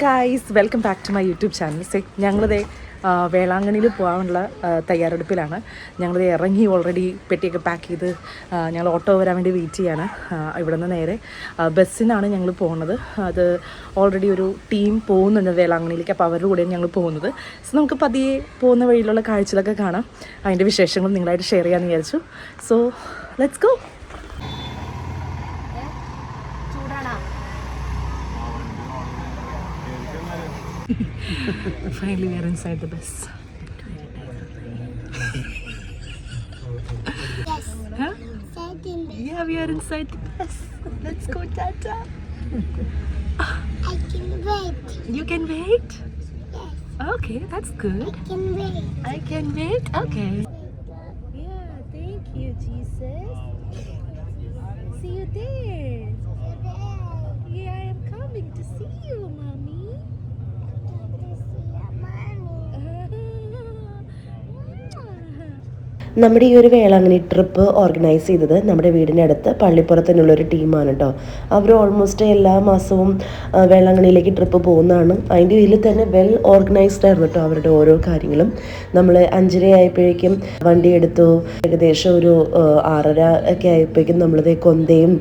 Guys welcome back to my YouTube channel. ഞങ്ങളിതേ വേളാങ്കണ്ണിയിൽ പോകാനുള്ള തയ്യാറെടുപ്പിലാണ്. ഞങ്ങളിത് ഇറങ്ങി ഓൾറെഡി പെട്ടിയൊക്കെ പാക്ക് ചെയ്ത് ഞങ്ങൾ ഓട്ടോ വരാൻ വേണ്ടി വെയിറ്റ് ചെയ്യാണ്. ഇവിടെ നിന്ന് നേരെ ബസ്സിനാണ് ഞങ്ങൾ പോകുന്നത്. അത് ഓൾറെഡി ഒരു ടീം പോകുന്നുണ്ട് വേളാങ്കണ്ണിയിലേക്ക്. അപ്പോൾ അവരുടെ കൂടെയാണ് ഞങ്ങൾ പോകുന്നത്. സോ നമുക്ക് പതിയെ പോകുന്ന വഴിയിലുള്ള കാഴ്ചകളൊക്കെ കാണാം. അതിൻ്റെ വിശേഷങ്ങൾ നിങ്ങളായിട്ട് ഷെയർ ചെയ്യാമെന്ന് വിചാരിച്ചു. So let's go. Finally, we are inside the bus. Yes. Huh? Yeah, we are inside the bus. Let's go, Tata. I can wait. You can wait? Yes. Okay, that's good. I can wait. I can wait? Okay. Yeah, thank you, Jesus. See you there. Yeah, I am coming to see you, Mommy. നമ്മുടെ ഈ ഒരു Velankanni trip organise ചെയ്തത് നമ്മുടെ വീടിൻ്റെ അടുത്ത് പള്ളിപ്പുറത്തിനുള്ളൊരു ടീമാണ് കേട്ടോ. അവർ almost എല്ലാ മാസവും വേളാങ്കണ്ണിയിലേക്ക് ട്രിപ്പ് പോകുന്നതാണ്. അതിൻ്റെ ഇതിൽ തന്നെ വെൽ ഓർഗനൈസ്ഡ് ആയിരുന്നു കേട്ടോ അവരുടെ ഓരോ കാര്യങ്ങളും. നമ്മൾ 5:30 ആയപ്പോഴേക്കും വണ്ടി എടുത്തു. ഏകദേശം ഒരു 6:30 ഒക്കെ ആയപ്പോഴേക്കും നമ്മളിത് കൊന്തയും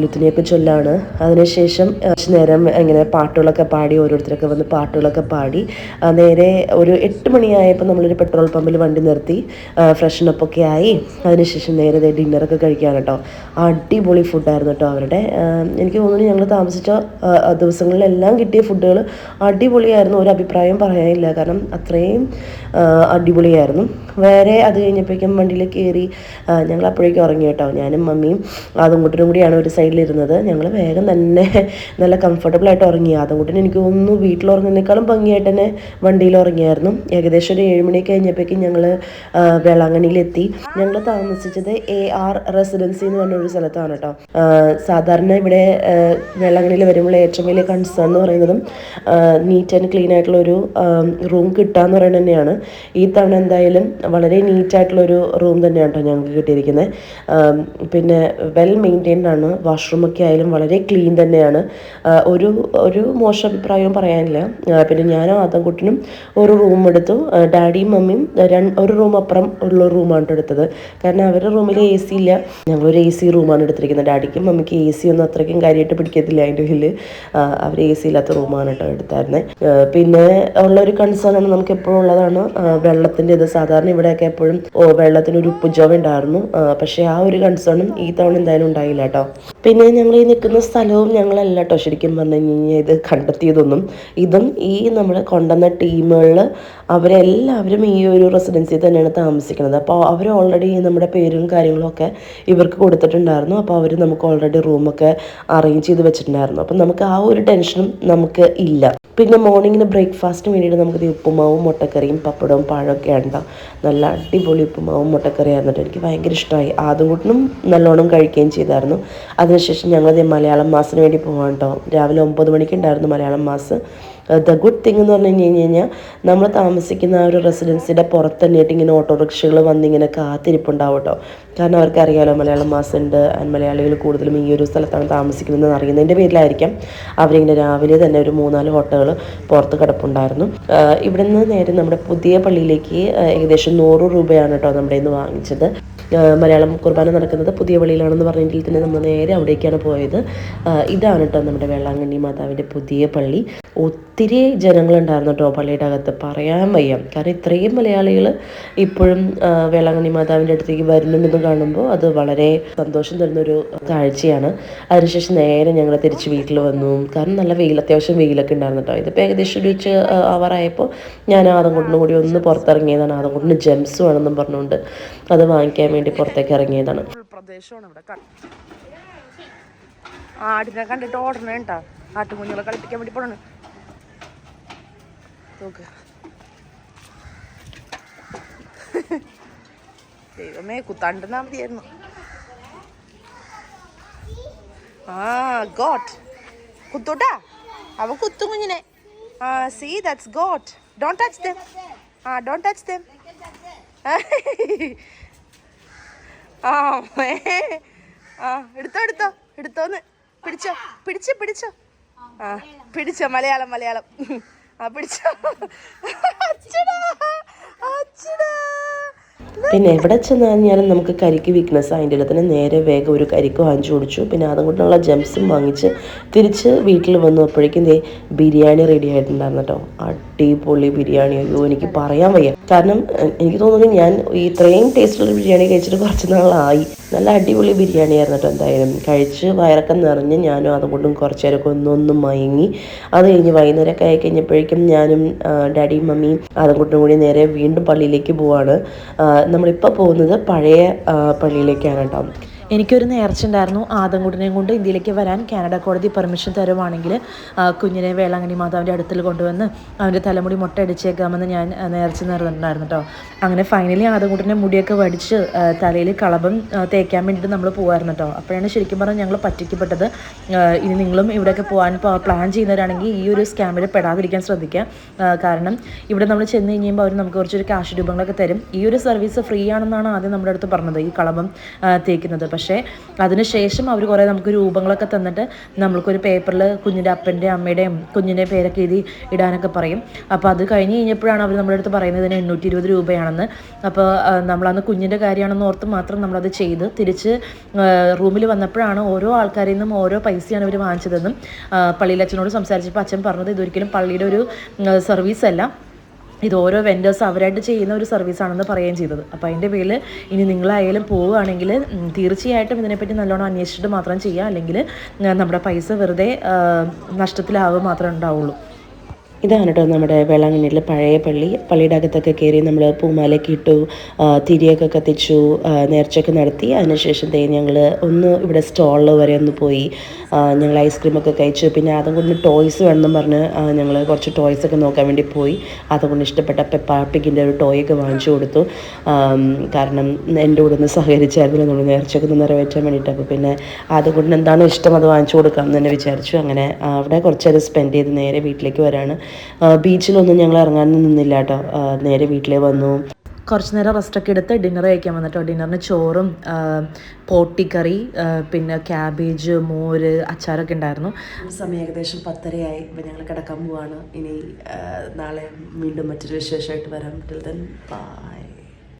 ലുത്തിനെയൊക്കെ ചൊല്ലാണ്. അതിനുശേഷം നേരം ഇങ്ങനെ പാട്ടുകളൊക്കെ പാടി, ഓരോരുത്തരൊക്കെ വന്ന് പാട്ടുകളൊക്കെ പാടി നേരെ ഒരു 8 മണിയായപ്പോൾ നമ്മളൊരു പെട്രോൾ പമ്പിൽ വണ്ടി നിർത്തി ഫ്രഷനപ്പൊക്കെ ആയി. അതിനുശേഷം നേരെ ഡിന്നറൊക്കെ കഴിക്കാൻ കേട്ടോ. അടിപൊളി ഫുഡായിരുന്നു കേട്ടോ അവരുടെ. എനിക്ക് തോന്നുന്നു ഞങ്ങൾ താമസിച്ച ദിവസങ്ങളിലെല്ലാം കിട്ടിയ ഫുഡുകൾ അടിപൊളിയായിരുന്നു. ഒരു അഭിപ്രായം പറയാനില്ല, കാരണം അത്രയും അടിപൊളിയായിരുന്നു. വേറെ അത് കഴിഞ്ഞപ്പോഴേക്കും വണ്ടിയിൽ കയറി ഞങ്ങൾ അപ്പോഴേക്കും ഉറങ്ങി കേട്ടോ. ഞാനും മമ്മിയും ആദംകുട്ടനും കൂടിയാണ് ഒരു സൈഡിലിരുന്നത്. ഞങ്ങൾ വേഗം തന്നെ നല്ല കംഫർട്ടബിളായിട്ട് ഉറങ്ങി. ആദംകുട്ടൻ എനിക്ക് തോന്നുന്നു വീട്ടിൽ ഉറങ്ങുന്നതിനേക്കാളും ഭംഗിയായിട്ട് തന്നെ വണ്ടിയിൽ ഉറങ്ങിയായിരുന്നു. ഏകദേശം ഒരു 7 മണിയൊക്കെ കഴിഞ്ഞപ്പോഴേക്കും ഞങ്ങൾ വേളാങ്കണ്ണിയിലെത്തി. ഞങ്ങൾ താമസിച്ചത് AR റെസിഡൻസി എന്ന് പറഞ്ഞൊരു സ്ഥലത്താണ് കേട്ടോ. സാധാരണ ഇവിടെ വേളാങ്കണ്ണിയിൽ വരുമ്പോൾ ഏറ്റവും വലിയ കൺസേൺ എന്ന് പറയുന്നതും നീറ്റ് ആൻഡ് ക്ലീൻ ആയിട്ടുള്ളൊരു റൂം കിട്ടാന്ന് പറയുന്നത് തന്നെയാണ്. ഈ തവണ എന്തായാലും വളരെ നീറ്റായിട്ടുള്ളൊരു റൂം തന്നെയാണ് കേട്ടോ ഞങ്ങൾക്ക് കിട്ടിയിരിക്കുന്നത്. പിന്നെ വെൽ മെയിൻറ്റെയിൻഡ് ആണ്. വാഷ്റൂമൊക്കെ ആയാലും വളരെ ക്ലീൻ തന്നെയാണ്. ഒരു മോശം അഭിപ്രായവും പറയാനില്ല. പിന്നെ ഞാനും ആദംകുട്ടനും ഒരു റൂം എടുത്തു. ഡാഡിയും മമ്മിയും ഒരു റൂം അപ്പുറം ഉള്ള റൂമാണ് എടുത്തത്. കാരണം അവരുടെ റൂമിൽ AC ഇല്ല. ഞങ്ങളൊരു AC റൂമാണ് എടുത്തിരിക്കുന്നത്. ഡാഡിക്കും മമ്മിക്ക് AC ഒന്നും അത്രയ്ക്കും കാര്യമായിട്ട് പിടിക്കത്തില്ല. അതിൻ്റെ ഉള്ളിൽ അവർ AC ഇല്ലാത്ത റൂമാണ് കേട്ടോ എടുത്തായിരുന്നത്. പിന്നെ ഉള്ളൊരു കൺസേൺ ആണ് നമുക്ക് എപ്പോഴും ഉള്ളതാണ് വെള്ളത്തിൻ്റെ ഇത്. സാധാരണ ഇവിടെയൊക്കെ എപ്പോഴും വെള്ളത്തിനൊരു ഉപ്പുജോവ ഉണ്ടായിരുന്നു. പക്ഷേ ആ ഒരു കൺസേണും ഈ തവണ എന്തായാലും ഉണ്ടായില്ല കേട്ടോ. പിന്നെ ഞങ്ങൾ ഈ നിൽക്കുന്ന സ്ഥലവും ഞങ്ങളല്ല കേട്ടോ ശരിക്കും പറഞ്ഞു കഴിഞ്ഞാൽ ഇത് കണ്ടെത്തിയതൊന്നും. ഇതും ഈ നമ്മൾ കൊണ്ടുവന്ന ടീമുകളിൽ അവരെല്ലാവരും ഈ ഒരു റെസിഡൻസിയിൽ തന്നെയാണ് താമസിക്കുന്നത്. അപ്പോൾ അവർ ഓൾറെഡി നമ്മുടെ പേരും കാര്യങ്ങളും ഒക്കെ ഇവർക്ക് കൊടുത്തിട്ടുണ്ടായിരുന്നു. അപ്പോൾ അവർ നമുക്ക് ഓൾറെഡി റൂമൊക്കെ അറേഞ്ച് ചെയ്ത് വെച്ചിട്ടുണ്ടായിരുന്നു. അപ്പം നമുക്ക് ആ ഒരു ടെൻഷനും നമുക്ക് ഇല്ല. പിന്നെ മോർണിംഗിന് ബ്രേക്ക്ഫാസ്റ്റിന് വേണ്ടിയിട്ട് നമുക്ക് ഉപ്പുമാവും മുട്ടക്കറിയും പപ്പടവും പഴമൊക്കെ ഉണ്ടോ. നല്ല അടിപൊളി ഉപ്പുമാവും മുട്ടക്കറിയായിരുന്നു. എനിക്ക് ഭയങ്കര ഇഷ്ടമായി. ആദ്യകൂട്ടിനും നല്ലോണം കഴിക്കുകയും ചെയ്തായിരുന്നു. അതിനുശേഷം ഞങ്ങൾ മലയാളം മാസിന് വേണ്ടി പോകാൻ കേട്ടോ. രാവിലെ 9 മണിക്ക് ഉണ്ടായിരുന്നു Malayalam mass. The good thing എന്ന് പറഞ്ഞു കഴിഞ്ഞാൽ നമ്മൾ താമസിക്കുന്ന ആ ഒരു റെസിഡൻസിയുടെ പുറത്ത് തന്നെയായിട്ട് ഇങ്ങനെ ഓട്ടോറിക്ഷകൾ വന്നിങ്ങനെ കാത്തിരിപ്പുണ്ടാവും കേട്ടോ. കാരണം അവർക്കറിയാലോ മലയാളം മാസമുണ്ട്. മലയാളികൾ കൂടുതലും ഈ ഒരു സ്ഥലത്താണ് താമസിക്കുന്നതെന്ന് അറിയുന്നതിൻ്റെ പേരിലായിരിക്കാം അവരിങ്ങനെ രാവിലെ തന്നെ ഒരു 3-4 ഓട്ടോകൾ പുറത്ത് കിടപ്പുണ്ടായിരുന്നു. ഇവിടെ നിന്ന് നേരെ നമ്മുടെ പുതിയ പള്ളിയിലേക്ക് ഏകദേശം 100 രൂപയാണ് കേട്ടോ നമ്മുടെ ഇന്ന് വാങ്ങിച്ചത്. മലയാളം കുർബാന നടക്കുന്നത് പുതിയ പള്ളിയിലാണെന്ന് പറഞ്ഞെങ്കിൽ തന്നെ നമ്മൾ നേരെ അവിടേക്കാണ് പോയത്. ഇതാണ് കേട്ടോ നമ്മുടെ വേളാങ്കണ്ണി മാതാവിൻ്റെ പുതിയ പള്ളി. ഒത്തിരി ജനങ്ങളുണ്ടായിരുന്നു കേട്ടോ പള്ളിയുടെ അകത്ത്, പറയാൻ വയ്യ. കാരണം ഇത്രയും മലയാളികൾ ഇപ്പോഴും വേളാങ്കണ്ണി മാതാവിൻ്റെ അടുത്തേക്ക് വരുന്നുണ്ടെന്ന് കാണുമ്പോൾ അത് വളരെ സന്തോഷം തരുന്നൊരു കാഴ്ചയാണ്. അതിനുശേഷം നേരെ ഞങ്ങൾ തിരിച്ച് വീട്ടിൽ വന്നു. കാരണം നല്ല അത്യാവശ്യം വെയിലൊക്കെ ഉണ്ടായിരുന്നു കേട്ടോ. ഇതിപ്പോൾ ഏകദേശം ഒരു ആവാറായപ്പോൾ ഞാൻ ആദംകുട്ടനും കൂടി ഒന്ന് പുറത്തിറങ്ങിയതാണ്. ആദംകുട്ടന് ജെംസ് വേണമെന്നും പറഞ്ഞുകൊണ്ട് അത് വാങ്ങിക്കാൻ വേണ്ടി പുറത്തേക്ക് ഇറങ്ങിയതാണ്. ആടിനെ കണ്ടിട്ട് ഓടണേ കേട്ടോ. ആട്ടുകുഞ്ഞുങ്ങളെ കളിപ്പിക്കാൻ വേണ്ടി പോണേ. ദൈവമേ, കുത്താണ്ടെന്നാ മതിയായിരുന്നു. ഗോട്ട് കുത്തൂട്ടാ. അവ കുത്തും കുഞ്ഞിനെ. See, that's goat. Don't touch them. Don't touch them. എടുത്തോന്ന് പിടിച്ചോ. ആ പിടിച്ചോ മലയാളം മലയാളം ആ പിടിച്ചോ പിന്നെ എവിടെ ചെന്ന് കഴിഞ്ഞാലും നമുക്ക് കരിക്ക് വീക്ക്നെസ് അതിൻ്റെ ഇടത്തിന് നേരെ വേഗം ഒരു കരിക്ക് വാങ്ങിച്ചു കൊടുത്തു. പിന്നെ അതും കൊണ്ടുള്ള ജംസും വാങ്ങിച്ച് തിരിച്ച് വീട്ടിൽ വന്നപ്പോഴേക്കും ബിരിയാണി റെഡി ആയിട്ടുണ്ടായിരുന്നു കേട്ടോ. അടിപൊളി ബിരിയാണി. അയ്യോ എനിക്ക് പറയാൻ വയ്യ. കാരണം എനിക്ക് തോന്നുന്നു ഞാൻ ഇത്രയും ടേസ്റ്റുള്ള ബിരിയാണി കഴിച്ചിട്ട് കുറച്ച് നാളായി. നല്ല അടിപൊളി ബിരിയാണി ആയിരുന്നു കേട്ടോ. എന്തായാലും കഴിച്ച് വയറൊക്കെ നിറഞ്ഞ് ഞാനും അതുകൊണ്ടും കുറച്ച് നേരമൊക്കെ ഒന്നൊന്ന് മയങ്ങി. അത് കഴിഞ്ഞ് വൈകുന്നേരമൊക്കെ ആയി കഴിഞ്ഞപ്പോഴേക്കും ഞാനും ഡാഡിയും മമ്മിയും അതുകൊണ്ടും കൂടി നേരെ വീണ്ടും പള്ളിയിലേക്ക് പോവാണ്. നമ്മളിപ്പോൾ പോകുന്നത് പഴയ പള്ളിയിലേക്കാണ് കേട്ടോ. എനിക്കൊരു നേർച്ച ഉണ്ടായിരുന്നു ആദംകുട്ടനെയും കൊണ്ട് ഇന്ത്യയിലേക്ക് വരാൻ കാനഡ കോടതി പെർമിഷൻ തരുവാണെങ്കിൽ കുഞ്ഞിനെ വേളാങ്കണ്ണി മാതാവിൻ്റെ അടുത്തിൽ കൊണ്ടുവന്ന് അവൻ്റെ തലമുടി മുട്ട അടിച്ചേക്കാമെന്ന് ഞാൻ നേർച്ച നേർന്നിട്ടുണ്ടായിരുന്നു കേട്ടോ. അങ്ങനെ ഫൈനലി ആദംകുട്ടൻ്റെ മുടിയൊക്കെ വടിച്ച് തലയിൽ കളഭം തേക്കാൻ വേണ്ടിയിട്ട് നമ്മൾ പോകുമായിരുന്നു കേട്ടോ. അപ്പോഴാണ് ശരിക്കും പറഞ്ഞാൽ ഞങ്ങൾ പറ്റിക്കപ്പെട്ടത്. ഇനി നിങ്ങളും ഇവിടെയൊക്കെ പോകാൻ പ്ലാൻ ചെയ്യുന്നവരാണെങ്കിൽ ഈ ഒരു സ്കാമിൽ പെടാതിരിക്കാൻ ശ്രദ്ധിക്കുക. കാരണം ഇവിടെ നമ്മൾ ചെന്ന് കഴിയുമ്പോൾ അവർ നമുക്ക് കുറച്ചൊരു കാശ് രൂപങ്ങളൊക്കെ തരും. ഈ ഒരു സർവീസ് ഫ്രീ ആണെന്നാണ് ആദ്യം നമ്മുടെ അടുത്ത് പറഞ്ഞത്, ഈ കളഭം തേക്കുന്നത്. പക്ഷേ അതിനുശേഷം അവർ കുറേ നമുക്ക് രൂപങ്ങളൊക്കെ തന്നിട്ട് നമ്മൾക്കൊരു പേപ്പറിൽ കുഞ്ഞിൻ്റെ അപ്പൻ്റെയും അമ്മയുടെയും കുഞ്ഞിൻ്റെ പേരൊക്കെ എഴുതി ഇടാനൊക്കെ പറയും. അപ്പോൾ അത് കഴിഞ്ഞ് കഴിഞ്ഞപ്പോഴാണ് അവർ നമ്മുടെ അടുത്ത് പറയുന്നത് ഇതിന് 820 രൂപയാണെന്ന്. അപ്പോൾ നമ്മളന്ന് കുഞ്ഞിൻ്റെ കാര്യമാണെന്ന് ഓർത്ത് മാത്രം നമ്മളത് ചെയ്ത് തിരിച്ച് റൂമിൽ വന്നപ്പോഴാണ് ഓരോ ആൾക്കാരിൽ നിന്നും ഓരോ പൈസയാണ് അവർ വാങ്ങിച്ചതെന്നും പള്ളിയിൽ അച്ഛനോട് സംസാരിച്ചപ്പോൾ അച്ഛൻ പറഞ്ഞത് ഇതൊരിക്കലും പള്ളിയുടെ ഒരു സർവീസല്ല, ഇത് ഓരോ വെൻഡേഴ്സ് അവരായിട്ട് ചെയ്യുന്ന ഒരു സർവീസാണെന്ന് പറയുകയും ചെയ്തത്. അപ്പോൾ അതിൻ്റെ പേരിൽ ഇനി നിങ്ങളായാലും പോവുകയാണെങ്കിൽ തീർച്ചയായിട്ടും ഇതിനെപ്പറ്റി നല്ലോണം അന്വേഷിച്ചിട്ട് മാത്രം ചെയ്യുക. അല്ലെങ്കിൽ നമ്മുടെ പൈസ വെറുതെ നഷ്ടത്തിലാവുക മാത്രമേ ഉണ്ടാവുള്ളൂ. ഇതാണ് കേട്ടോ നമ്മുടെ വേളാങ്കണ്ണിയിലെ പഴയ പള്ളി. പള്ളിയുടെ അകത്തൊക്കെ കയറി നമ്മൾ പൂമാലയൊക്കെ ഇട്ടു, തിരിയൊക്കെ കത്തിച്ചു, നേർച്ചയൊക്കെ നടത്തി. അതിനുശേഷം ഞങ്ങൾ ഒന്ന് ഇവിടെ സ്റ്റോളിൽ വരെ ഒന്ന് പോയി. ഞങ്ങൾ ഐസ്ക്രീമൊക്കെ കഴിച്ചു. പിന്നെ അതുകൊണ്ട് ടോയ്സ് വേണമെന്ന് പറഞ്ഞ് ഞങ്ങൾ കുറച്ച് ടോയ്സൊക്കെ നോക്കാൻ വേണ്ടി പോയി. അതുകൊണ്ട് ഇഷ്ടപ്പെട്ട പെപ്പാപ്പിക്കിൻ്റെ ഒരു ടോയൊക്കെ വാങ്ങിച്ചു കൊടുത്തു. കാരണം എൻ്റെ കൂടെ ഒന്ന് സഹകരിച്ചായിരുന്നു നമ്മൾ നേർച്ചയൊക്കെ ഒന്ന് നിറവേറ്റാൻ വേണ്ടിയിട്ട്. അപ്പോൾ പിന്നെ അതുകൊണ്ട് എന്താണോ ഇഷ്ടം അത് വാങ്ങിച്ചു കൊടുക്കാം എന്ന് തന്നെ വിചാരിച്ചു. അങ്ങനെ അവിടെ കുറച്ച് നേരം സ്പെൻഡ് ചെയ്ത് നേരെ വീട്ടിലേക്ക് വരാണ്. ബീച്ചിലൊന്നും ഞങ്ങൾ ഇറങ്ങാനൊന്നും നിന്നില്ല കേട്ടോ. നേരെ വീട്ടിലേ വന്നു. കുറച്ച് നേരം റെസ്റ്റൊക്കെ എടുത്ത് ഡിന്നർ കഴിക്കാൻ വന്നിട്ടോ. ഡിന്നറിന് ചോറും പോട്ടിക്കറി, പിന്നെ ക്യാബേജ്, മോര്, അച്ചാറൊക്കെ ഉണ്ടായിരുന്നു. സമയം ഏകദേശം 10:30 ഇപ്പം ഞങ്ങൾ കിടക്കാൻ പോവാണ്. ഇനി നാളെ വീണ്ടും മറ്റൊരു വിശേഷമായിട്ട് വരാം. Till then bye.